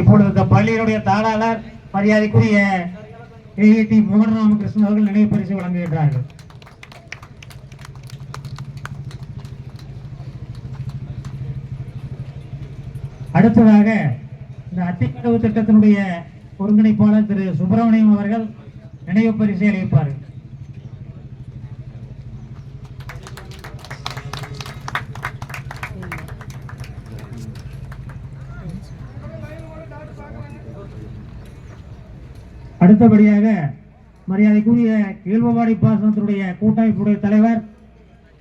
இப்பொழுது இந்த பள்ளியினுடைய தாளாளர் மரியாதைக்குரிய ஏஏடி மோகன் ராமகிருஷ்ணன் அவர்கள் நினைவு பரிசு வழங்குகின்றார்கள். அடுத்ததாக இந்த அத்திக்கடவு திட்டத்தினுடைய ஒருங்கிணைப்பாளர் திரு சுப்பிரமணியம் அவர்கள் நினைவு பரிசை அளிப்பார்கள். அடுத்தபடியாக மரியாதைக்குரிய கீழ்வவாடி பாசனத்தினுடைய கூட்டமைப்புடைய தலைவர்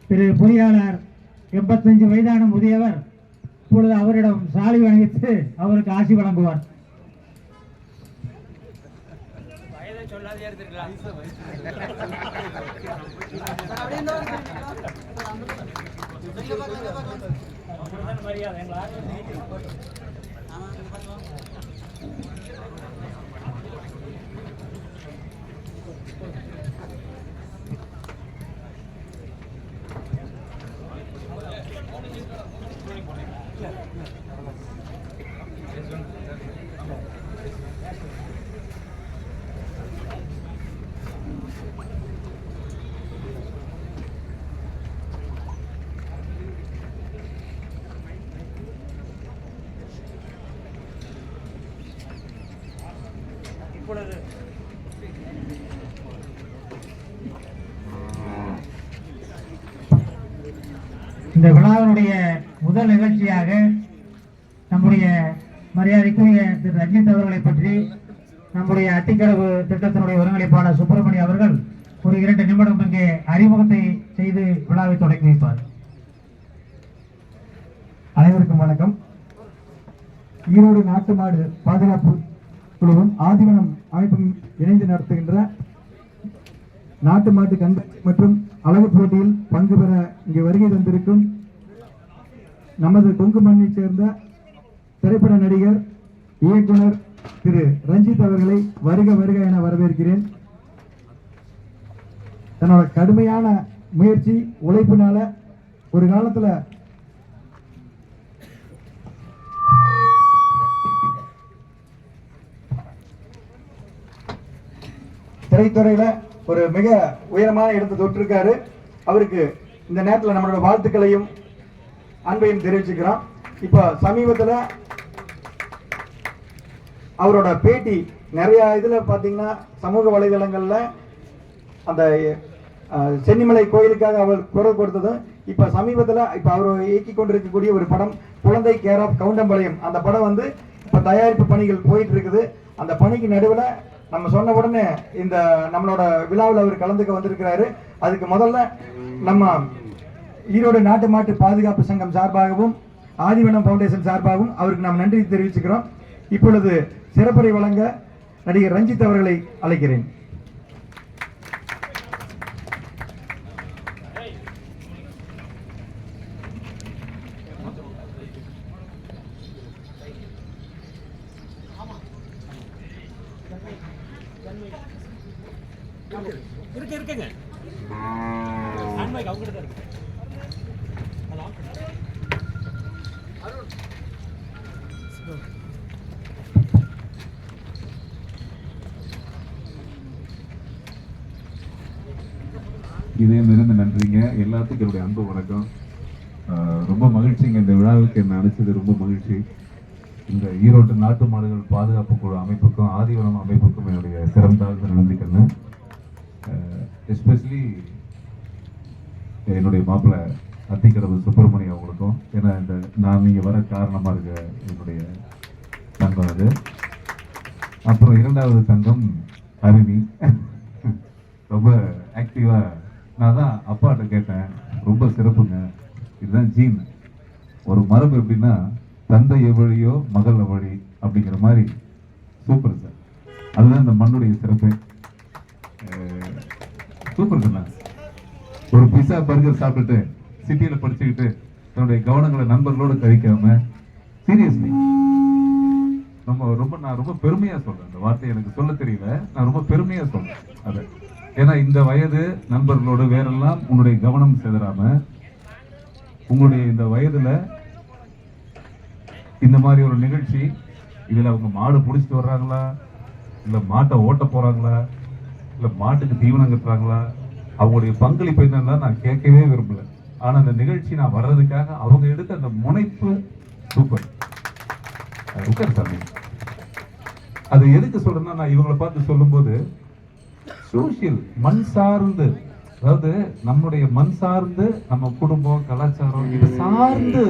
திரு பொறியாளர் 85 வயதான முதியவர் இப்பொழுது அவரிடம் சாலை வழங்கித்து அவருக்கு ஆசி வழங்குவார். இந்த விழாவினுடைய முதல் நிகழ்ச்சியாக நம்முடைய மரியாதைக்குரிய திரு ரஞ்சித் அவர்களை பற்றி நம்முடைய அத்திக்கடவு திட்டத்தினுடைய ஒருங்கிணைப்பாளர் சுப்பிரமணியம் அவர்கள் ஒரு 2 நிமிடம் இங்கே அறிமுகத்தை செய்து விழாவை தொடங்கி வைப்பார். அனைவருக்கும் வணக்கம். ஈரோடு நாட்டு மாடு பாதுகாப்பு குழுவும் ஆதிவனம் அமைப்பும் இணைந்து நடத்துகின்ற நாட்டு மாட்டு கண்காட்சி மற்றும் அழகு போட்டியில் பங்கு பெற இங்கே வருகை தந்திருக்கும் நமது கொங்கு மண்ணைச் சேர்ந்த திரைப்பட நடிகர் இயக்குனர் திரு ரஞ்சித் அவர்களை வருக வருக என வரவேற்கிறேன். தன்னோட கடுமையான முயற்சி உழைப்பினால ஒரு காலத்துல திரைத்துறையில ஒரு மிக உயரமான இடத்தை தொட்டிருக்காரு. அவருக்கு இந்த நேரத்தில் நம்மளோட வாழ்த்துக்களையும் அன்பையும் தெரிவிச்சுக்கிறோம். இப்போ சமீபத்தில் அவரோட பேட்டி நிறைய இதில் பார்த்தீங்கன்னா சமூக வலைதளங்கள்ல அந்த சென்னிமலை கோயிலுக்காக அவர் குரல் கொடுத்ததும் இப்போ சமீபத்தில் இப்போ அவர் இயக்கி கொண்டிருக்கக்கூடிய ஒரு படம் குழந்தை கேர் ஆஃப் கவுண்டம்பாளையம், அந்த படம் வந்து இப்போ தயாரிப்பு பணிகள் போயிட்டு இருக்குது. அந்த பணிக்கு நடுவில் நம்ம சொன்ன உடனே இந்த நம்மளோட விழாவில் அவர் கலந்துக்க வந்திருக்கிறாரு. அதுக்கு முதல்ல நம்ம ஈரோடு நாட்டு மாட்டு பாதுகாப்பு சங்கம் சார்பாகவும் ஆதிவனம் ஃபவுண்டேஷன் சார்பாகவும் அவருக்கு நாம் நன்றி தெரிவிச்சுக்கிறோம். இப்பொழுது சிறப்புரை வழங்க நடிகர் ரஞ்சித் அவர்களை அழைக்கிறேன். இருக்குங்க அவங்ககிட்ட தான் இருக்கு. இதே நிறைந்த நன்றிங்க. எல்லாத்துக்கும் என்னுடைய அன்பு வணக்கம். ரொம்ப மகிழ்ச்சிங்க, இந்த விழாவுக்கு என்ன அழைச்சது ரொம்ப மகிழ்ச்சி. இந்த ஈரோட்டு நாட்டு மாடுகள் பாதுகாப்பு குழு அமைப்புக்கும் ஆதிவனம் அமைப்புக்கும் என்னுடைய சிறந்தாழ்ந்த நன்றிக்கண்ணு. எஸ்பெஷலி என்னுடைய மாப்பிள்ளை அத்திக்கடவு சுப்பிரமணியம் அவங்களுக்கும், ஏன்னா இந்த நான் இங்கே வர காரணமாக இருக்க என்னுடைய தங்கம் அது. அப்புறம் 2வது தங்கம் அருவி, ரொம்ப ஆக்டிவாக. நான் தான் அப்பாட்ட கேட்டேன், ரொம்ப சிறப்புங்க, இதுதான் ஜீன். ஒரு மரபு எப்படின்னா தந்தை எவ்வழியோ மகள் எவ்வழி அப்படிங்கிற மாதிரி. சூப்பர் சார், அதுதான் இந்த மண்ணுடைய சிறப்பு. Super sir. ஒரு பிஸா பர்கர் சாப்பிட்டுட்டு சிட்டியில படிச்சுக்கிட்டு தன்னுடைய கவனங்களை நண்பர்களோடு கழிக்காம, சீரியஸ்லி நான் ரொம்ப பெருமையா சொல்றேன். அந்த வார்த்தையை எனக்கு சொல்ல தெரியல, நான் ரொம்ப பெருமையா சொல்றேன் அதை. ஏன்னா இந்த வயது நண்பர்களோடு வேறெல்லாம் உன்னுடைய கவனம் செதறாம, உங்களுடைய இந்த வயதுல இந்த மாதிரி ஒரு நிகழ்ச்சி இதுல அவங்க மாடு பிடிச்சிட்டு வர்றாங்களா, இல்ல மாட்டை ஓட்ட போறாங்களா, இல்ல மாட்டுக்கு தீவனம் கட்டுறாங்களா, அவங்களுடைய பங்களிப்பு என்னன்னா நான் கேட்கவே விரும்பல. ஆனா அந்த நிகழ்ச்சி நான் வர்றதுக்காக அவங்க எடுத்த அந்த முனைப்பு சூப்பர். உட்கார் சாமி. அது எதுக்கு சொல்றேன்னா, நான் இவங்களை பார்த்து சொல்லும்போது சோசியல் மண் சார்ந்து, அதாவது நம்முடைய மண் சார்ந்து நம்ம குடும்பம் கலாச்சாரம் இது சார்ந்து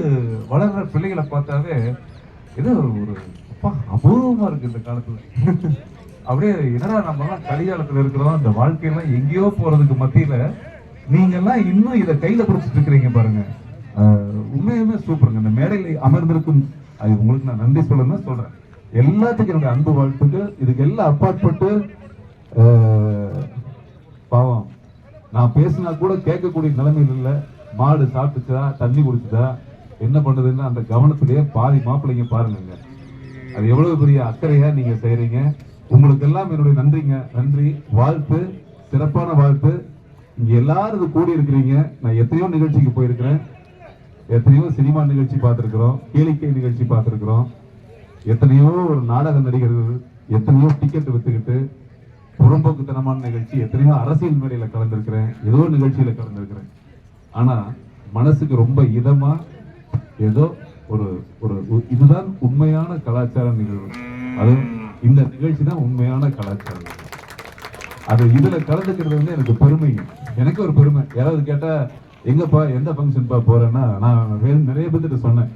வளர்ற பிள்ளைகளை பார்த்தாவே ஏதோ ஒரு அப்பா அபூர்வமா இருக்கு இந்த காலத்துல. அப்படியே என்னடா நம்ம எல்லாம் கலிகாலத்துல இருக்கிறோம், இந்த வாழ்க்கையெல்லாம் எங்கேயோ போறதுக்கு மத்தியில நீங்க எல்லாம் இன்னும் இதை கையில பிடிச்சிட்டு இருக்கிறீங்க பாருங்க. உண்மையுமே சூப்பருங்க. இந்த மேடையில் அமர்ந்திருக்கும் அது உங்களுக்கு நான் நன்றி சொல்லணும்னு சொல்றேன். எல்லாத்துக்கும் என்னுடைய அன்பு வாழ்த்துக்கு. இதுக்கு எல்லாம் அப்பாற்பட்டு பாவம் நான் பேசினா கூட கேட்கக்கூடிய நிலைமையில் இல்லை. மாடு சாப்பிட்டுச்சா, தண்ணி குடிச்சுதா, என்ன பண்ணுதுன்னு அந்த கவனத்திலேயே பாதி மாப்பிள்ளைங்க பாருங்க. அது எவ்வளவு பெரிய அக்கறையா நீங்க செய்றீங்க. உங்களுக்கு எல்லாம் என்னுடைய நன்றிங்க. நன்றி, வாழ்த்து, சிறப்பான வாழ்த்து. இங்க எல்லாரும் கூடி இருக்கிறீங்க. நான் எத்தனையோ நிகழ்ச்சிக்கு போயிருக்கிறேன், எத்தனையோ சினிமா நிகழ்ச்சி பார்த்திருக்கிறோம், கேளிக்கை நிகழ்ச்சி பார்த்திருக்கிறோம், எத்தனையோ ஒரு நாடக நடிகர்கள், எத்தனையோ டிக்கெட் வித்துக்கிட்டு புறம்போக்குத்தனமான நிகழ்ச்சி, எத்தனையோ அரசியல் மேடையில கலந்திருக்கிறேன், ஏதோ நிகழ்ச்சியில கலந்திருக்கிறேன். ஆனா மனசுக்கு ரொம்ப இதமா ஏதோ ஒரு ஒரு இதுதான் உண்மையான கலாச்சார நிகழ்வு. அது இந்த நிகழ்ச்சி தான் உண்மையான கலாச்சாரம். அது இதுல கலந்துக்கிறது வந்து எனக்கு பெருமைங்க. எனக்கு ஒரு பெருமை. யாராவது கேட்டா எங்கப்பா எந்த ஃபங்க்ஷன்பா போறேன்னா, நான் நிறைய பேர்கிட்ட சொன்னேன்,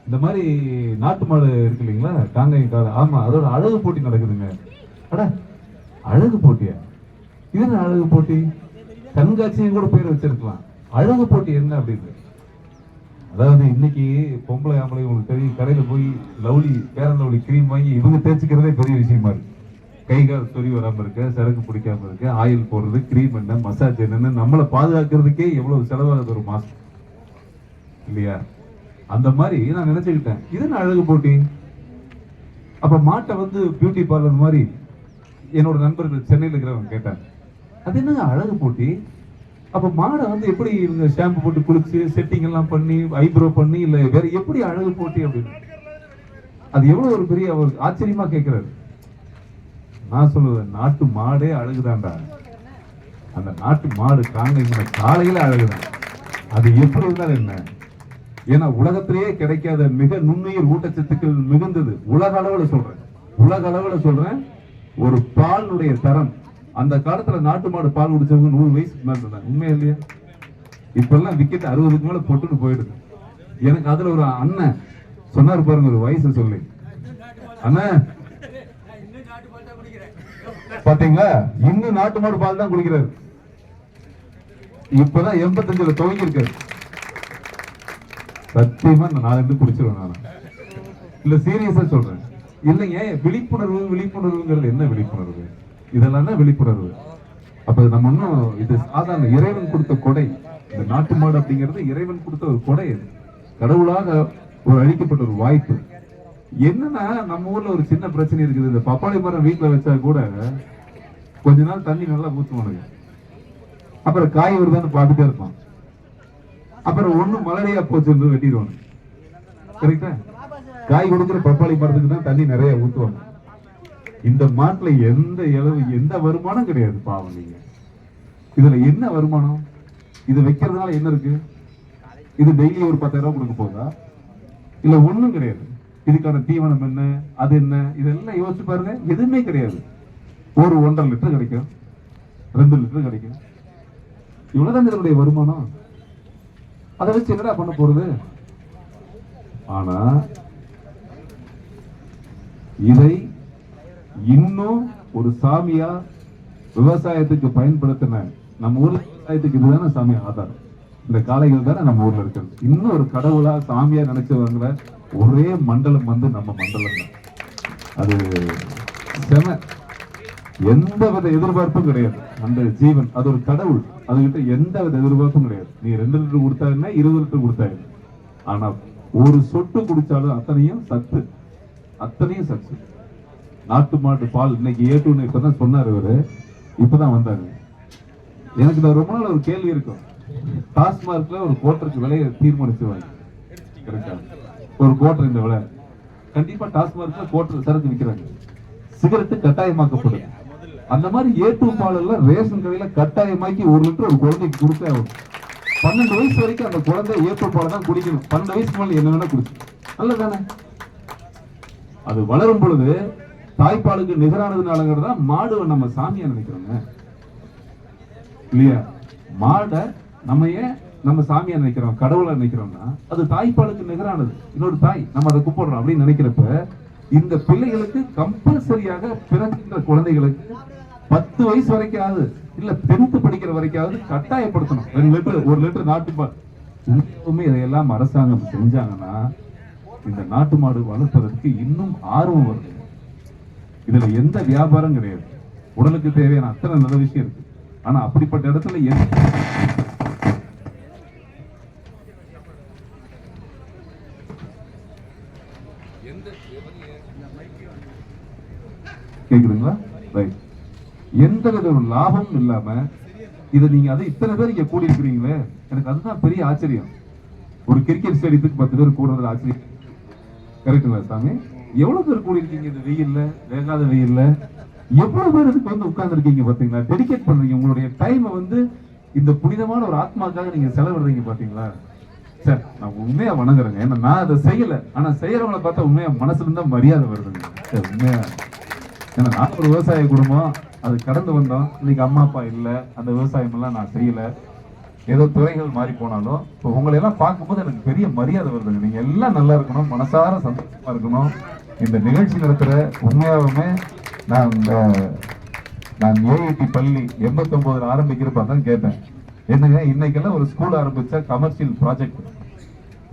இந்த மாதிரி நாட்டு மாடு இருக்கு இல்லைங்களா, காங்கை காடு, ஆமா அதோட அழகு போட்டி நடக்குதுங்க. அட அழகு போட்டியா? இது என்ன அழகு போட்டி? கண்காட்சியும் கூட பேர் வச்சிருக்கலாம். அழகு போட்டி என்ன அப்படின்னு. அதாவது இன்னைக்கு பொம்பளை ஆம்பளை உங்களுக்கு தெரியும், கடையில போய் லவ்லி பேரன் லவ்லி கிரீம் வாங்கி இவங்க தேய்ச்சிக்கிறதே பெரிய விஷயமா இருக்கு. கை கால் சொறி வராம இருக்க, சரக்கு பிடிக்காம இருக்க, ஆயில் போடுறது, கிரீம் என்ன, மசாஜ் என்னன்னு நம்மளை பாதுகாக்கிறதுக்கே எவ்வளவு செலவாகுது ஒரு மாசம் இல்லையா? அந்த மாதிரி நான் நினைச்சுக்கிட்டேன், இது என்ன அழகு போட்டி? அப்ப மாட்டை வந்து பியூட்டி பார்லர் மாதிரி என்னோட நண்பர்கள் சென்னையில் இருக்கிறவங்க கேட்டாங்க, அது என்னங்க அழகு போட்டி? அப்ப மாடை வந்து எப்படி இவங்க ஷாம்பு போட்டு குளிச்சு செட்டிங் எல்லாம் பண்ணி ஐப்ரோ பண்ணி இல்ல வேற எப்படி அழகு போட்டி அப்படின்னு. அது எவ்வளவு ஒரு பெரிய அவர் ஆச்சரியமா கேட்கிறாரு. நான் சொல்லுவேன், நாட்டு மாடே அழகுதான்டா. அந்த நாட்டு மாடு காங்கை காலையில அழகுதான். அது எப்படி இருந்தாலும் என்ன, ஏன்னா உலகத்திலேயே கிடைக்காத மிக நுண்ணுயிர் ஊட்டச்சத்துக்கள் மிகுந்தது. உலக அளவுல சொல்றேன். ஒரு பாலுடைய தரம், அந்த காலத்துல நாட்டு மாடு பால் குடிச்சவங்க 100 வயசுக்கு மேல இருந்தாங்க. உண்மையா இல்லையா? இப்ப எல்லாம் விக்கெட் 60க்கு மேல பொட்டுன்னு போயிடுது. எனக்கு அதுல ஒரு அண்ணன் சொன்னாரு பாருங்க, ஒரு வயசு சொல்லி, அண்ணன் பாத்தீங்களா இன்னும் நாட்டு மாடு பால் தான் குடிக்கிறாரு. இப்பதான் 85ல துவங்கி இருக்காரு. சத்தியமா நான் 4 குடிச்சிருவேன். நான் இல்ல சீரியஸா சொல்றேன். இல்லைங்க, விழிப்புணர்வுங்கிறது என்ன விழிப்புணர்வு? இதெல்லாம் தான் விழிப்புணர்வு. அப்ப நம்ம இன்னும் இது சாதாரண இறைவன் கொடுத்த கொடை. இந்த நாட்டு மாடு அப்படிங்கிறது இறைவன் கொடுத்த ஒரு கொடை. கடவுளாக ஒரு அளிக்கப்பட்ட ஒரு வாய்ப்பு. என்னன்னா நம்ம ஊர்ல ஒரு சின்ன பிரச்சனை இருக்குது. இந்த பப்பாளி மரம் வீட்டுல வச்சா கூட கொஞ்ச நாள் தண்ணி நல்லா ஊத்துவானுங்க, அப்புறம் காய் வருதான்னு பார்த்துட்டே இருப்பான், அப்புறம் ஒண்ணு மலரையா போச்சு வெட்டிடுவாங்க. கரெக்டா? காய் கொடுக்குற பப்பாளி மரத்துக்கு தான் தண்ணி நிறைய ஊத்துவாங்க. இந்த மாட்டுல எந்த வருமானம் கிடையாது. பாவம், நீங்க இதுல என்ன வருமானம்? இது வைக்கிறதுனால என்ன இருக்கு? இது டெய்லி ஒரு 10,000 ரூபாய் கொடுக்க போதா? இல்ல ஒண்ணும் கிடையாது. இதுக்கான தீவனம் என்ன, அது என்ன, இதெல்லாம் யோசிச்சு பாருங்க. எதுவுமே கிடையாது. ஒரு 1.5 லிட்டர் கிடைக்கும், 2 லிட்டர் கிடைக்கும். இவ்வளவுதான் இதனுடைய வருமானம். அதை வச்சு என்னடா பண்ண போறது? ஆனா இதை இன்னும் ஒரு சாமியா விவசாயத்துக்கு பயன்படுத்தின நம்ம ஊர்ல விவசாயத்துக்கு இதுதானே சாமி ஆதாரம். இந்த காளைகள் தானே நம்ம ஊர்ல இருக்கிறது. இன்னும் ஒரு கடவுளா சாமியா நினைச்சவங்கள ஒரே மண்டலம் வந்து நம்ம மண்டலம் தான். அது செம, எந்தவித எதிர்பார்ப்பும் கிடையாது. அந்த ஜீவன் அது ஒரு கடவுள், அதுகிட்ட எந்தவித எதிர்பார்ப்பும் கிடையாது. நீ 2 லிட்டர் கொடுத்தாருன்னா 20 லிட்டர் கொடுத்தாரு. ஆனா ஒரு சொட்டு குடிச்சாலும் அத்தனையும் சத்து, அத்தனையும் சத்து. நாட்டு மாட்டு பால் இன்னைக்கு ஏட்டுன்னு இப்பதான் சொன்னாரு இவரு, இப்பதான் வந்தாரு. எனக்கு ரொம்ப நாள் ஒரு கேள்வி இருக்கும். டாஸ்மார்க்ல ஒரு கோட்டருக்கு விலையை தீர்மானிச்சுவாங்க. கரெக்டா? ஒரு கோட்டர் இந்த விலை கண்டிப்பா டாஸ்மார்க்ல கோட்டர் சரக்கு விற்கிறாங்க. சிகரெட்டு கட்டாயமாக்கப்படுது. அந்த மாதிரி ஏட்டு பால் எல்லாம் ரேஷன் கடையில கட்டாயமாக்கி 1 லிட்டர் ஒரு குழந்தைக்கு கொடுத்தே ஆகும். 12 வயசு வரைக்கும் அந்த குழந்தை ஏட்டு பால் தான் குடிக்கணும். 12 வயசுக்கு மேல என்ன வேணா குடிச்சு நல்லதானே. அது வளரும் பொழுது தாய்ப்பாலுக்கு நிகரானதுனாலங்கிறது தான் மாடு நம்ம சாமியா நினைக்கிறோங்க இல்லையா. மாடை நம்ம ஏன் நம்ம சாமியா நினைக்கிறோம், கடவுளை நினைக்கிறோம்னா அது தாய்ப்பாலுக்கு நிகரானது. இன்னொரு தாய் நம்ம அதை கூப்பிடுறோம் அப்படின்னு நினைக்கிறப்ப இந்த பிள்ளைகளுக்கு கம்பல்சரியாக பிறக்கின்ற குழந்தைகளுக்கு 10 வயசு வரைக்காவது இல்ல 10th படிக்கிற வரைக்காவது கட்டாயப்படுத்தணும். 1 லிட்டர் நாட்டுப்பால். உண்மையுமே இதையெல்லாம் அரசாங்கம் செஞ்சாங்கன்னா இந்த நாட்டு மாடு வளர்ப்பதற்கு இன்னும் ஆர்வம் வருது. இதுல எந்த வியாபாரம் கிடையாது. உடலுக்கு தேவையான அத்தனை நல்ல விஷயம் இருக்கு. ஆனா அப்படிப்பட்ட இடத்துல கேக்குதுங்களா? ரைட். எந்த வித ஒரு லாபமும் இல்லாம இதை நீங்க அதை இத்தனை பேர் இங்க கூடி இருக்கிறீங்களே, எனக்கு அதுதான் பெரிய ஆச்சரியம். ஒரு கிரிக்கெட் ஸ்டேடியத்துக்கு 10 பேர் கூடுறது ஆச்சரியம். கரெக்டுங்களா சாமி? எவ்வளவு பேர் கூடி இருக்கீங்க இந்த வெயில்ல, வேகாத வெயில்ல எவ்வளவு பேர் இதுக்கு வந்து உட்கார்ந்து இருக்கீங்க பாத்தீங்களா? டெடிகேட் பண்றீங்க உங்களுடைய டைமை வந்து இந்த புனிதமான ஒரு ஆத்மாக்காக நீங்க செலவிடுறீங்க பாத்தீங்களா? சார் நான் உண்மையா வணங்குறேங்க. ஏன்னா நான் அதை செய்யல, ஆனா செய்யறவங்களை பார்த்தா உண்மையா மனசுல இருந்தா மரியாதை வருதுங்க சார் உண்மையா. ஏன்னா நான் ஒரு விவசாய குடும்பம், அது கடந்து வந்தோம். இன்னைக்கு அம்மா அப்பா இல்ல, அந்த விவசாயம் எல்லாம் நான் செய்யல. ஏதோ துறைகள் மாறி போனாலும் இப்போ உங்களை எல்லாம் பார்க்கும்போது எனக்கு பெரிய மரியாதை வருதுங்க. நீங்க எல்லாம் நல்லா இருக்கணும், மனசார சந்தோஷமா இருக்கணும். இந்த நிகழ்ச்சி நடத்துற உண்மையாவுமே நான் ஏஐடி பள்ளி 89 ஆரம்பிக்கிறப்ப தான் கேட்டேன், என்னங்க இன்னைக்கெல்லாம் ஒரு ஸ்கூல் ஆரம்பிச்சா கமர்ஷியல் ப்ராஜெக்ட்,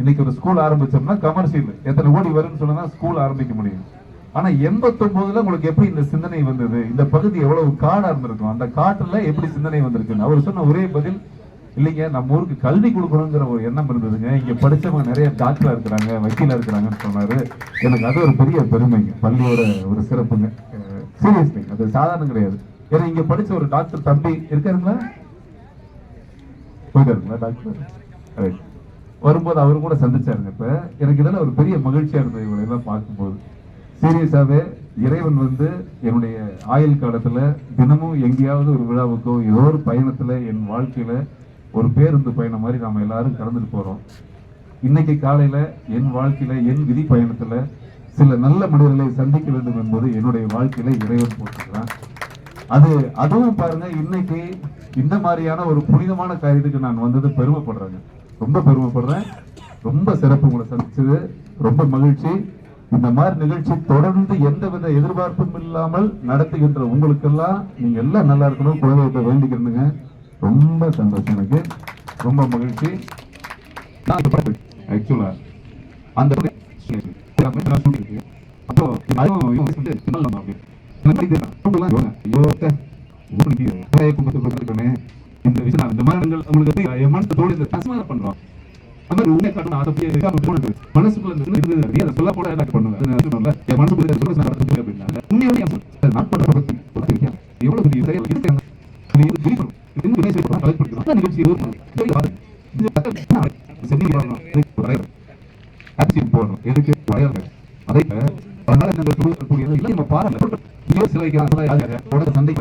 இன்னைக்கு ஒரு ஸ்கூல் ஆரம்பிச்சோம்னா கமர்ஷியல் எத்தனை கோடி வரும்னு சொன்னா ஸ்கூல் ஆரம்பிக்க முடியும். ஆனா 89ல உங்களுக்கு எப்படி இந்த சிந்தனை வந்தது? இந்த பகுதி எவ்வளவு காடா இருந்திருக்கும், அந்த காட்டுல எப்படி சிந்தனை வந்திருக்கு? அவர் சொன்ன ஒரே பதில், இல்லைங்க நம்ம ஊருக்கு கல்வி கொடுக்கணுங்கிற ஒரு எண்ணம் இருந்ததுங்க. இங்க படிச்சவங்க நிறைய டாக்டரா இருக்கிறாங்க, வக்கீலா இருக்கிறாங்கன்னு சொன்னாரு. எனக்கு அது ஒரு பெரிய பெருமைங்க, பள்ளியோட ஒரு சிறப்புங்க. சீரியஸ்லி அது சாதாரணம் கிடையாது. ஏன்னா இங்க படிச்ச ஒரு டாக்டர் தம்பி இருக்காருங்களா, போயிட்டாருங்களா டாக்டர்? வரும்போது அவரு கூட சந்திச்சாருங்க. இப்ப எனக்கு இதெல்லாம் ஒரு பெரிய மகிழ்ச்சியா இருந்தது இவங்களை எல்லாம் பார்க்கும்போது. சீரியஸாவே இறைவன் வந்து என்னுடைய ஆயுள் காலத்துல தினமும் எங்கேயாவது ஒரு விழாவுக்கோ ஏதோ ஒரு பயணத்துல என் வாழ்க்கையில ஒரு பேருந்து பயணம் மாதிரி நாம எல்லாரும் கடந்துட்டு போறோம். இன்னைக்கு காலையில என் வாழ்க்கையில என் விதி பயணத்துல சில நல்ல மனிதர்களை சந்திக்க வேண்டும் என்பது என்னுடைய வாழ்க்கையில இறைவன் போட்டிருக்கிறான். அதுவும் பாருங்க, இன்னைக்கு இந்த மாதிரியான ஒரு புனிதமான காரியத்துக்கு நான் வந்தது பெருமைப்படுறேங்க, ரொம்ப பெருமைப்படுறேன். ரொம்ப சிறப்பு, உங்களை சந்திச்சது ரொம்ப மகிழ்ச்சி. இந்த மாதிரி நிகழ்ச்சி தொடர்ந்து எந்தவித எதிர்பார்ப்பும் இல்லாமல் நடத்துகின்ற உங்களுக்கெல்லாம் நீங்க எல்லாம் நல்லா இருக்கணும், குழந்தைகிட்ட வேண்டிக்கிறேனுங்க. ரொம்ப சந்தோஷம், எனக்கு ரொம்ப மகிழ்ச்சி. ஆக்சுவலா அந்த இந்த விஷயம் இந்த மரணங்கள் உங்களுக்கு என் மனசு தோடு இந்த தஸ்மார பண்றோம். மனசுக்குள்ள சொல்ல கூட பண்ணுவேன். என் மனசுக்குள்ள சந்தை